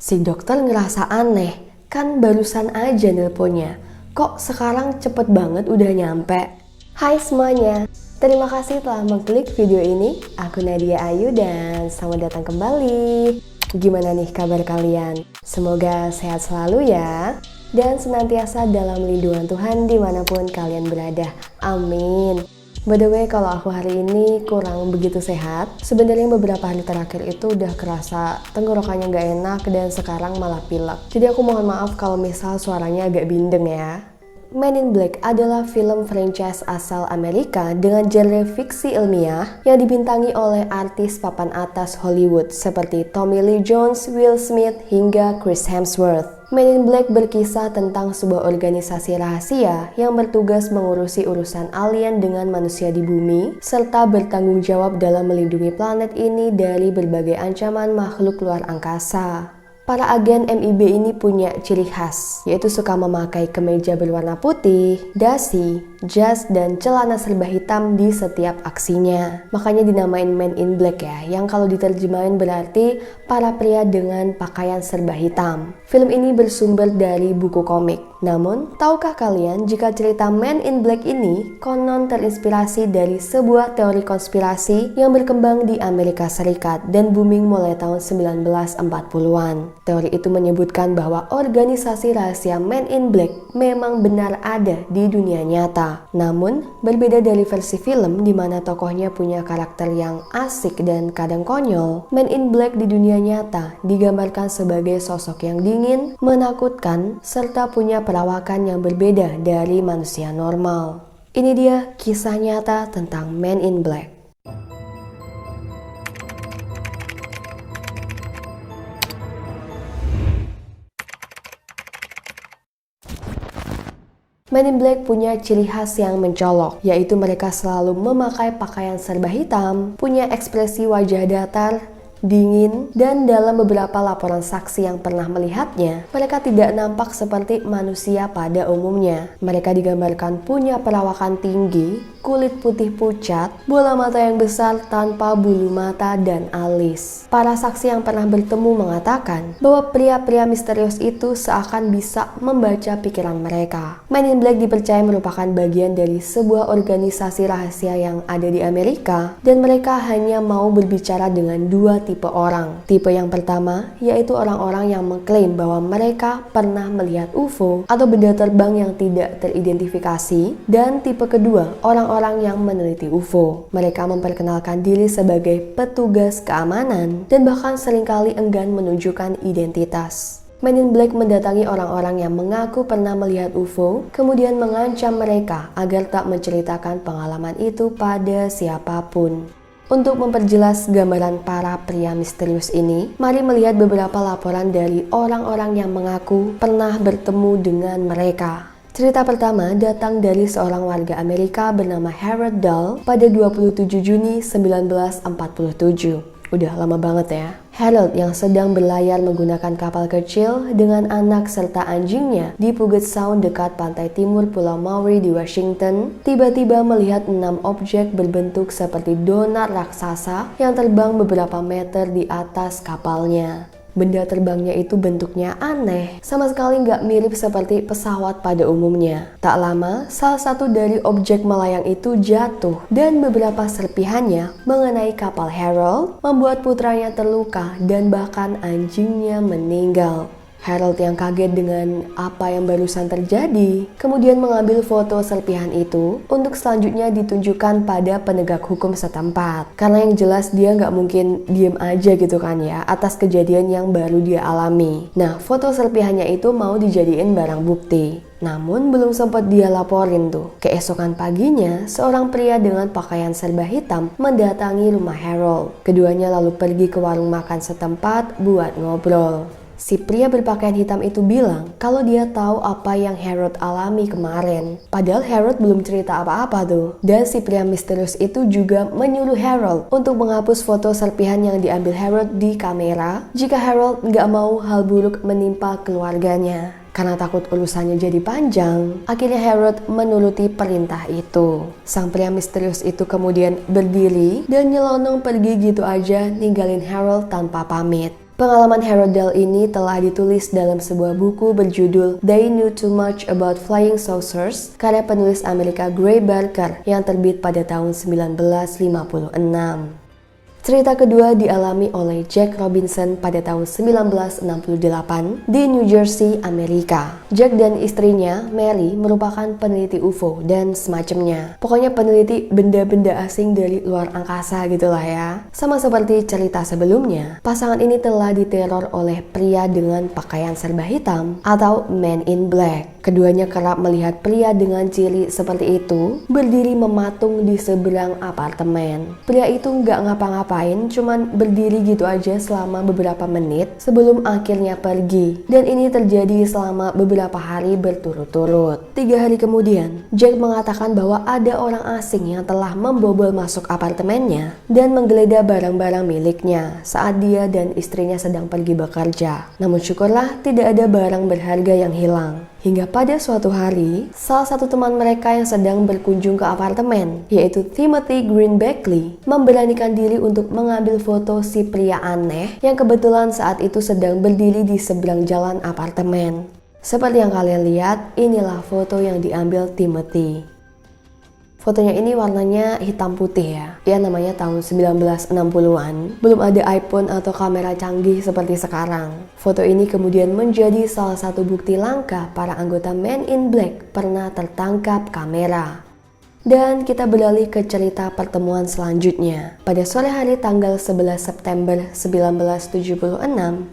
Si dokter ngerasa aneh, kan barusan aja nelponnya. Kok sekarang cepet banget udah nyampe? Hai semuanya, terima kasih telah mengklik video ini. Aku Nadia Ayu dan selamat datang kembali. Gimana nih kabar kalian? Semoga sehat selalu ya. Dan senantiasa dalam lindungan Tuhan dimanapun kalian berada. Amin. By the way, kalau aku hari ini kurang begitu sehat. Sebenarnya beberapa hari terakhir itu udah kerasa tenggorokannya gak enak dan sekarang malah pilek. Jadi aku mohon maaf kalau misal suaranya agak bindeng ya. Men in Black adalah film franchise asal Amerika dengan genre fiksi ilmiah yang dibintangi oleh artis papan atas Hollywood seperti Tommy Lee Jones, Will Smith, hingga Chris Hemsworth. Men in Black berkisah tentang sebuah organisasi rahasia yang bertugas mengurusi urusan alien dengan manusia di bumi, serta bertanggung jawab dalam melindungi planet ini dari berbagai ancaman makhluk luar angkasa. Para agen MIB ini punya ciri khas, yaitu suka memakai kemeja berwarna putih, dasi, jas, dan celana serba hitam di setiap aksinya. Makanya dinamain Men in Black ya, yang kalau diterjemahin berarti para pria dengan pakaian serba hitam. Film ini bersumber dari buku komik. Namun, tahukah kalian jika cerita Men in Black ini konon terinspirasi dari sebuah teori konspirasi yang berkembang di Amerika Serikat dan booming mulai tahun 1940-an. Teori itu menyebutkan bahwa organisasi rahasia Men in Black memang benar ada di dunia nyata. Namun, berbeda dari versi film di mana tokohnya punya karakter yang asik dan kadang konyol, Men in Black di dunia nyata digambarkan sebagai sosok yang dingin, menakutkan, serta punya perawakan yang berbeda dari manusia normal. Ini dia kisah nyata tentang Men in Black. Men in Black punya ciri khas yang mencolok, yaitu mereka selalu memakai pakaian serba hitam, punya ekspresi wajah datar, dingin, dan dalam beberapa laporan saksi yang pernah melihatnya, mereka tidak nampak seperti manusia pada umumnya. Mereka digambarkan punya perawakan tinggi, kulit putih pucat, bola mata yang besar tanpa bulu mata dan alis. Para saksi yang pernah bertemu mengatakan bahwa pria-pria misterius itu seakan bisa membaca pikiran mereka. Men in Black dipercaya merupakan bagian dari sebuah organisasi rahasia yang ada di Amerika, dan mereka hanya mau berbicara dengan dua tipe orang. Tipe yang pertama yaitu orang-orang yang mengklaim bahwa mereka pernah melihat UFO atau benda terbang yang tidak teridentifikasi, dan tipe kedua orang-orang yang meneliti UFO. Mereka memperkenalkan diri sebagai petugas keamanan dan bahkan seringkali enggan menunjukkan identitas. Men in Black mendatangi orang-orang yang mengaku pernah melihat UFO, kemudian mengancam mereka agar tak menceritakan pengalaman itu pada siapapun. Untuk memperjelas gambaran para pria misterius ini, mari melihat beberapa laporan dari orang-orang yang mengaku pernah bertemu dengan mereka. Cerita pertama datang dari seorang warga Amerika bernama Harold Dahl pada 27 Juni 1947. Udah lama banget ya. Harold yang sedang berlayar menggunakan kapal kecil dengan anak serta anjingnya di Puget Sound dekat pantai timur Pulau Maury di Washington, tiba-tiba melihat 6 objek berbentuk seperti donat raksasa yang terbang beberapa meter di atas kapalnya. Benda terbangnya itu bentuknya aneh, sama sekali nggak mirip seperti pesawat pada umumnya. Tak lama, salah satu dari objek melayang itu jatuh dan beberapa serpihannya mengenai kapal Harold, membuat putranya terluka dan bahkan anjingnya meninggal. Harold yang kaget dengan apa yang barusan terjadi, kemudian mengambil foto serpihan itu untuk selanjutnya ditunjukkan pada penegak hukum setempat. Karena yang jelas dia nggak mungkin diem aja gitu kan ya, atas kejadian yang baru dia alami. Nah, foto serpihannya itu mau dijadiin barang bukti. Namun belum sempat dia laporin tuh. Keesokan paginya, seorang pria dengan pakaian serba hitam mendatangi rumah Harold. Keduanya lalu pergi ke warung makan setempat buat ngobrol. Si pria berpakaian hitam itu bilang kalau dia tahu apa yang Harold alami kemarin. Padahal Harold belum cerita apa-apa tuh. Dan si pria misterius itu juga menyuruh Harold untuk menghapus foto serpihan yang diambil Harold di kamera jika Harold nggak mau hal buruk menimpa keluarganya. Karena takut urusannya jadi panjang, akhirnya Harold menuruti perintah itu. Sang pria misterius itu kemudian berdiri dan nyelonong pergi gitu aja ninggalin Harold tanpa pamit. Pengalaman Harold ini telah ditulis dalam sebuah buku berjudul They Knew Too Much About Flying Saucers karya penulis Amerika Gray Barker yang terbit pada tahun 1956. Cerita kedua dialami oleh Jack Robinson pada tahun 1968 di New Jersey, Amerika. Jack dan istrinya, Mary, merupakan peneliti UFO dan semacamnya. Pokoknya peneliti benda-benda asing dari luar angkasa gitulah ya. Sama seperti cerita sebelumnya, pasangan ini telah diteror oleh pria dengan pakaian serba hitam atau Man in Black. Keduanya kerap melihat pria dengan ciri seperti itu berdiri mematung di seberang apartemen. Pria itu nggak ngapa-ngapain, cuman berdiri gitu aja selama beberapa menit sebelum akhirnya pergi. Dan ini terjadi selama beberapa hari berturut-turut. 3 hari kemudian, Jack mengatakan bahwa ada orang asing yang telah membobol masuk apartemennya dan menggeledah barang-barang miliknya saat dia dan istrinya sedang pergi bekerja. Namun syukurlah tidak ada barang berharga yang hilang. Hingga pada suatu hari, salah satu teman mereka yang sedang berkunjung ke apartemen, yaitu Timothy Green Beckley, memberanikan diri untuk mengambil foto si pria aneh yang kebetulan saat itu sedang berdiri di seberang jalan apartemen. Seperti yang kalian lihat, inilah foto yang diambil Timothy. Fotonya ini warnanya hitam putih ya. Ya namanya tahun 1960-an. Belum ada iPhone atau kamera canggih seperti sekarang. Foto ini kemudian menjadi salah satu bukti langka para anggota Men in Black pernah tertangkap kamera. Dan kita beralih ke cerita pertemuan selanjutnya. Pada sore hari tanggal 11 September 1976,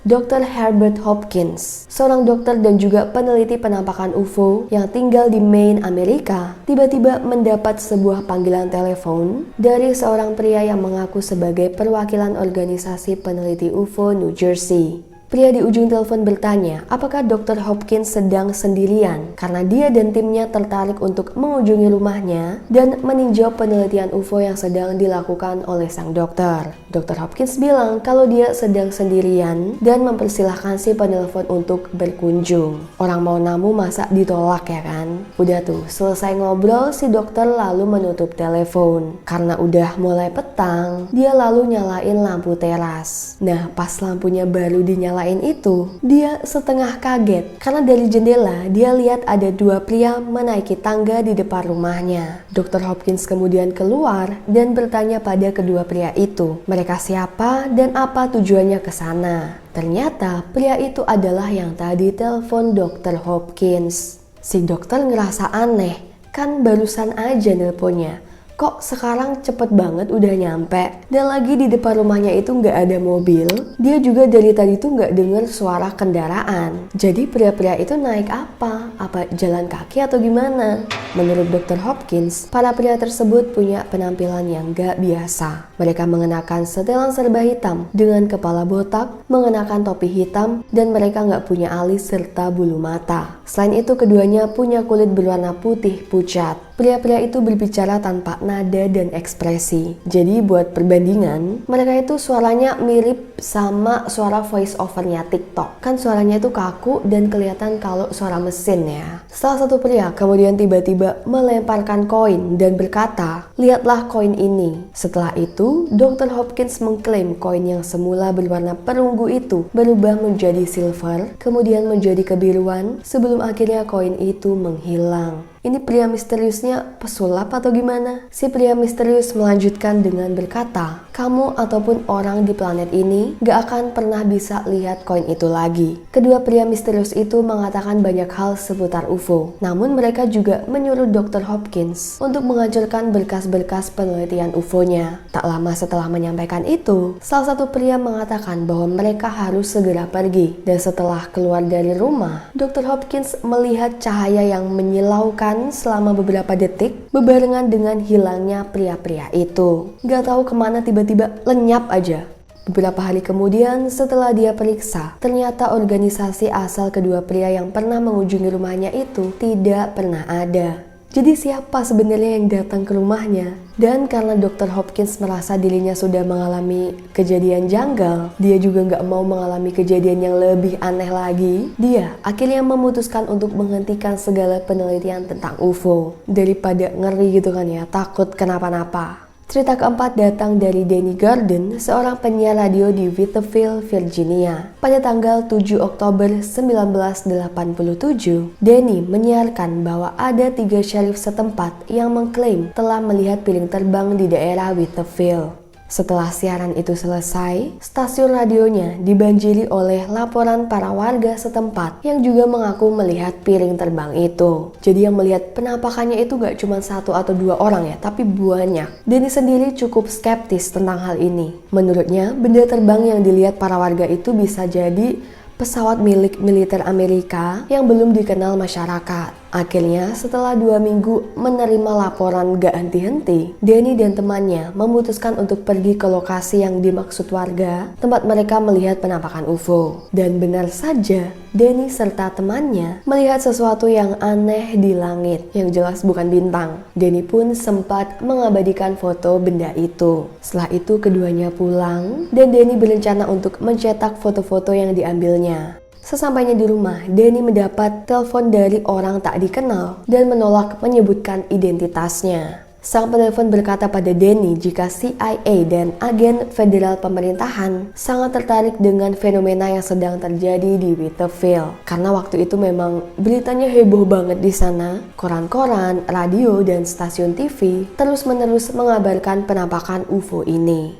Dr. Herbert Hopkins, seorang dokter dan juga peneliti penampakan UFO yang tinggal di Maine, Amerika, tiba-tiba mendapat sebuah panggilan telepon dari seorang pria yang mengaku sebagai perwakilan organisasi peneliti UFO New Jersey. Pria di ujung telepon bertanya, apakah Dr. Hopkins sedang sendirian karena dia dan timnya tertarik untuk mengunjungi rumahnya dan meninjau penelitian UFO yang sedang dilakukan oleh sang dokter. Dr. Hopkins bilang kalau dia sedang sendirian dan mempersilahkan si penelpon untuk berkunjung. Orang mau namu masa ditolak ya kan? Udah tuh, selesai ngobrol si dokter lalu menutup telepon. Karena udah mulai petang, dia lalu nyalain lampu teras. Nah, pas lampunya baru dinyalain itu, dia setengah kaget karena dari jendela dia lihat ada 2 pria menaiki tangga di depan rumahnya. Dr. Hopkins kemudian keluar dan bertanya pada kedua pria itu, mereka siapa dan apa tujuannya ke sana. Ternyata pria itu adalah yang tadi telepon Dr. Hopkins. Si dokter ngerasa aneh, kan barusan aja nelponnya. Kok sekarang cepet banget udah nyampe? Dan lagi di depan rumahnya itu nggak ada mobil. Dia juga dari tadi tuh nggak dengar suara kendaraan. Jadi pria-pria itu naik apa? Apa jalan kaki atau gimana? Menurut Dr. Hopkins, para pria tersebut punya penampilan yang nggak biasa. Mereka mengenakan setelan serba hitam dengan kepala botak, mengenakan topi hitam, dan mereka nggak punya alis serta bulu mata. Selain itu, keduanya punya kulit berwarna putih pucat. Pria-pria itu berbicara tanpa nada dan ekspresi. Jadi buat perbandingan, mereka itu suaranya mirip sama suara voice overnya TikTok. Kan suaranya itu kaku dan kelihatan kalau suara mesin ya. Salah satu pria kemudian tiba-tiba melemparkan koin dan berkata, "Lihatlah koin ini." Setelah itu, Dr. Hopkins mengklaim koin yang semula berwarna perunggu itu berubah menjadi silver, kemudian menjadi kebiruan, sebelum akhirnya koin itu menghilang. Ini pria misteriusnya pesulap atau gimana? Si pria misterius melanjutkan dengan berkata, kamu ataupun orang di planet ini gak akan pernah bisa lihat koin itu lagi. Kedua pria misterius itu mengatakan banyak hal seputar UFO. Namun mereka juga menyuruh Dr. Hopkins untuk menghancurkan berkas-berkas penelitian UFO-nya. Tak lama setelah menyampaikan itu, salah satu pria mengatakan bahwa mereka harus segera pergi. Dan setelah keluar dari rumah, Dr. Hopkins melihat cahaya yang menyilaukan selama beberapa detik bebarengan dengan hilangnya pria-pria itu. Gak tahu kemana tiba-tiba lenyap aja. Beberapa hari kemudian setelah dia periksa, ternyata organisasi asal kedua pria yang pernah mengunjungi rumahnya itu tidak pernah ada. Jadi siapa sebenarnya yang datang ke rumahnya? Dan karena Dr. Hopkins merasa dirinya sudah mengalami kejadian janggal, dia juga nggak mau mengalami kejadian yang lebih aneh lagi. Dia akhirnya memutuskan untuk menghentikan segala penelitian tentang UFO. Daripada ngeri gitu kan ya, takut kenapa-napa. Cerita keempat datang dari Danny Gordon, seorang penyiar radio di Whiteville, Virginia. Pada tanggal 7 Oktober 1987, Danny menyiarkan bahwa ada 3 sheriff setempat yang mengklaim telah melihat piring terbang di daerah Whiteville. Setelah siaran itu selesai, stasiun radionya dibanjiri oleh laporan para warga setempat yang juga mengaku melihat piring terbang itu. Jadi yang melihat penampakannya itu gak cuma 1 atau 2 orang ya, tapi banyak. Danny sendiri cukup skeptis tentang hal ini. Menurutnya, benda terbang yang dilihat para warga itu bisa jadi pesawat milik militer Amerika yang belum dikenal masyarakat. Akhirnya, setelah 2 minggu menerima laporan gak henti-henti, Danny dan temannya memutuskan untuk pergi ke lokasi yang dimaksud warga, tempat mereka melihat penampakan UFO. Dan benar saja, Danny serta temannya melihat sesuatu yang aneh di langit, yang jelas bukan bintang. Danny pun sempat mengabadikan foto benda itu. Setelah itu, keduanya pulang, dan Danny berencana untuk mencetak foto-foto yang diambilnya. Sesampainya di rumah, Danny mendapat telepon dari orang tak dikenal dan menolak menyebutkan identitasnya. Sang penelpon berkata pada Danny jika CIA dan agen federal pemerintahan sangat tertarik dengan fenomena yang sedang terjadi di Whiteville. Karena waktu itu memang beritanya heboh banget di sana. Koran-koran, radio, dan stasiun TV terus-menerus mengabarkan penampakan UFO ini.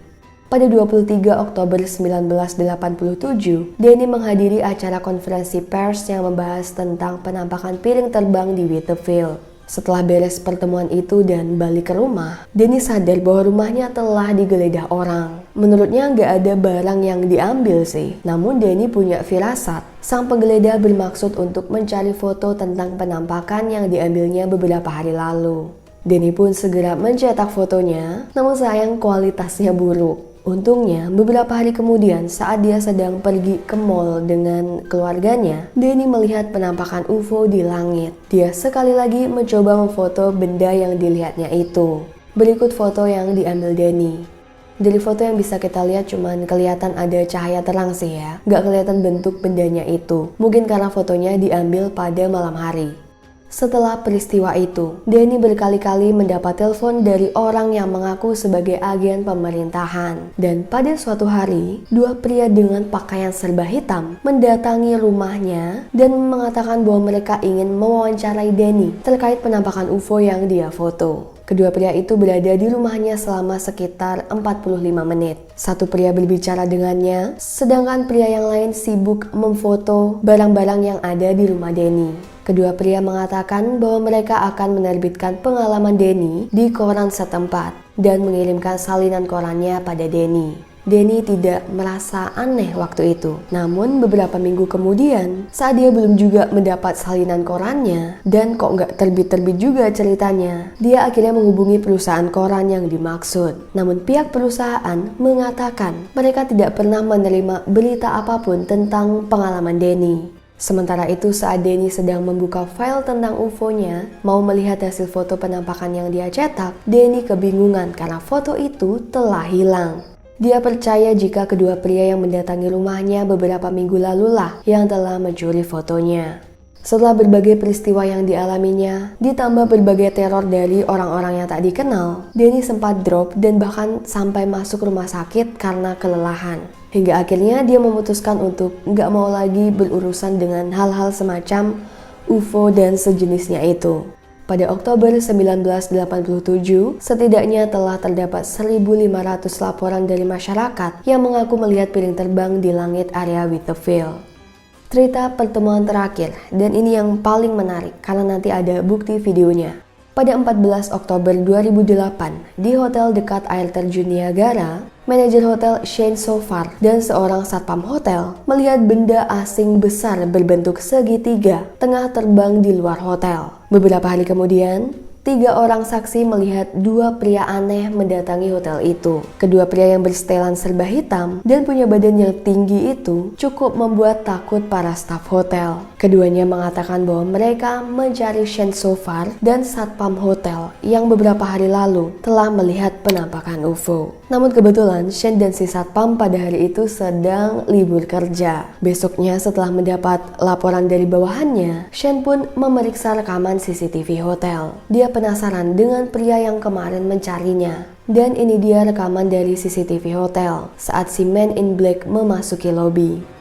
Pada 23 Oktober 1987, Danny menghadiri acara konferensi pers yang membahas tentang penampakan piring terbang di Whiteville. Setelah beres pertemuan itu dan balik ke rumah, Danny sadar bahwa rumahnya telah digeledah orang. Menurutnya nggak ada barang yang diambil sih, namun Danny punya firasat. Sang penggeledah bermaksud untuk mencari foto tentang penampakan yang diambilnya beberapa hari lalu. Danny pun segera mencetak fotonya, namun sayang kualitasnya buruk. Untungnya, beberapa hari kemudian saat dia sedang pergi ke mall dengan keluarganya, Danny melihat penampakan UFO di langit. Dia sekali lagi mencoba memfoto benda yang dilihatnya itu. Berikut foto yang diambil Danny. Dari foto yang bisa kita lihat cuman kelihatan ada cahaya terang sih ya. Gak kelihatan bentuk bendanya itu. Mungkin karena fotonya diambil pada malam hari. Setelah peristiwa itu, Danny berkali-kali mendapat telepon dari orang yang mengaku sebagai agen pemerintahan. Dan pada suatu hari, 2 pria dengan pakaian serba hitam mendatangi rumahnya dan mengatakan bahwa mereka ingin mewawancarai Danny terkait penampakan UFO yang dia foto. Kedua pria itu berada di rumahnya selama sekitar 45 menit. Satu pria berbicara dengannya, sedangkan pria yang lain sibuk memfoto barang-barang yang ada di rumah Danny. Kedua pria mengatakan bahwa mereka akan menerbitkan pengalaman Danny di koran setempat dan mengirimkan salinan korannya pada Danny. Danny tidak merasa aneh waktu itu. Namun beberapa minggu kemudian, saat dia belum juga mendapat salinan korannya dan kok nggak terbit-terbit juga ceritanya, dia akhirnya menghubungi perusahaan koran yang dimaksud. Namun pihak perusahaan mengatakan mereka tidak pernah menerima berita apapun tentang pengalaman Danny. Sementara itu saat Danny sedang membuka file tentang UFO-nya, mau melihat hasil foto penampakan yang dia cetak, Danny kebingungan karena foto itu telah hilang. Dia percaya jika kedua pria yang mendatangi rumahnya beberapa minggu lalulah yang telah mencuri fotonya. Setelah berbagai peristiwa yang dialaminya, ditambah berbagai teror dari orang-orang yang tak dikenal, Danny sempat drop dan bahkan sampai masuk rumah sakit karena kelelahan. Hingga akhirnya dia memutuskan untuk nggak mau lagi berurusan dengan hal-hal semacam UFO dan sejenisnya itu. Pada Oktober 1987, setidaknya telah terdapat 1.500 laporan dari masyarakat yang mengaku melihat piring terbang di langit area Whiteville. Cerita pertemuan terakhir, dan ini yang paling menarik karena nanti ada bukti videonya. Pada 14 Oktober 2008, di hotel dekat air terjun Niagara, manajer hotel Shane Sofar dan seorang satpam hotel melihat benda asing besar berbentuk segitiga tengah terbang di luar hotel. Beberapa hari kemudian, 3 orang saksi melihat 2 pria aneh mendatangi hotel itu. Kedua pria yang bersetelan serba hitam dan punya badan yang tinggi itu cukup membuat takut para staf hotel. Keduanya mengatakan bahwa mereka mencari Shane Sofar dan satpam hotel yang beberapa hari lalu telah melihat penampakan UFO. Namun kebetulan Shane dan si satpam pada hari itu sedang libur kerja. Besoknya setelah mendapat laporan dari bawahannya, Shane pun memeriksa rekaman CCTV hotel. Dia penasaran dengan pria yang kemarin mencarinya. Dan ini dia rekaman dari CCTV hotel saat si Man in Black memasuki lobi.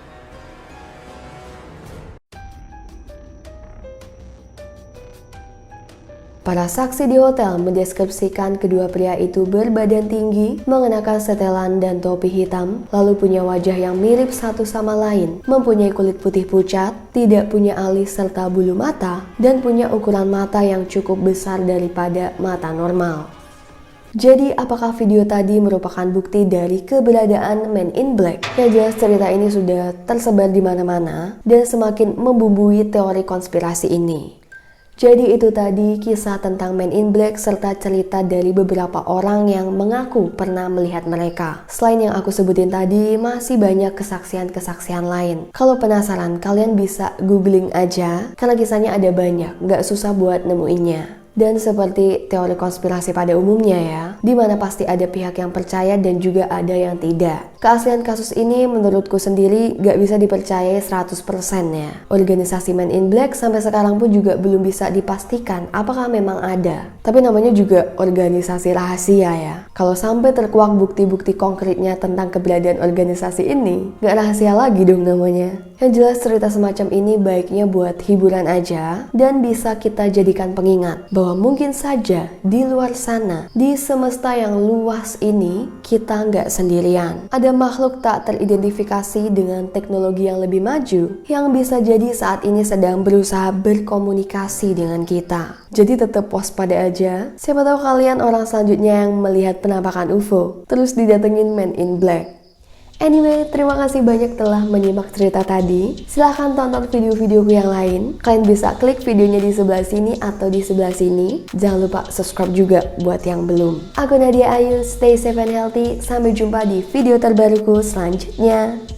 Para saksi di hotel mendeskripsikan kedua pria itu berbadan tinggi, mengenakan setelan dan topi hitam, lalu punya wajah yang mirip satu sama lain, mempunyai kulit putih pucat, tidak punya alis serta bulu mata, dan punya ukuran mata yang cukup besar daripada mata normal. Jadi apakah video tadi merupakan bukti dari keberadaan Man in Black? Yang jelas cerita ini sudah tersebar di mana-mana dan semakin membumbui teori konspirasi ini. Jadi itu tadi kisah tentang Man in Black serta cerita dari beberapa orang yang mengaku pernah melihat mereka. Selain yang aku sebutin tadi, masih banyak kesaksian-kesaksian lain. Kalau penasaran, kalian bisa googling aja, karena kisahnya ada banyak, nggak susah buat nemuinnya. Dan seperti teori konspirasi pada umumnya ya, dimana pasti ada pihak yang percaya dan juga ada yang tidak. Keaslian kasus ini menurutku sendiri gak bisa dipercayai 100% ya. Organisasi Man in Black sampai sekarang pun juga belum bisa dipastikan apakah memang ada. Tapi namanya juga organisasi rahasia ya. Kalau sampai terkuak bukti-bukti konkretnya tentang keberadaan organisasi ini, gak rahasia lagi dong namanya. Yang jelas cerita semacam ini baiknya buat hiburan aja dan bisa kita jadikan pengingat bahwa mungkin saja di luar sana, di semesta yang luas ini, kita nggak sendirian. Ada makhluk tak teridentifikasi dengan teknologi yang lebih maju, yang bisa jadi saat ini sedang berusaha berkomunikasi dengan kita. Jadi tetap waspada aja, siapa tahu kalian orang selanjutnya yang melihat penampakan UFO, terus didatengin Man in Black. Anyway, terima kasih banyak telah menyimak cerita tadi. Silahkan tonton video-videoku yang lain. Kalian bisa klik videonya di sebelah sini atau di sebelah sini. Jangan lupa subscribe juga buat yang belum. Aku Nadia Ayu, stay safe and healthy. Sampai jumpa di video terbaruku selanjutnya.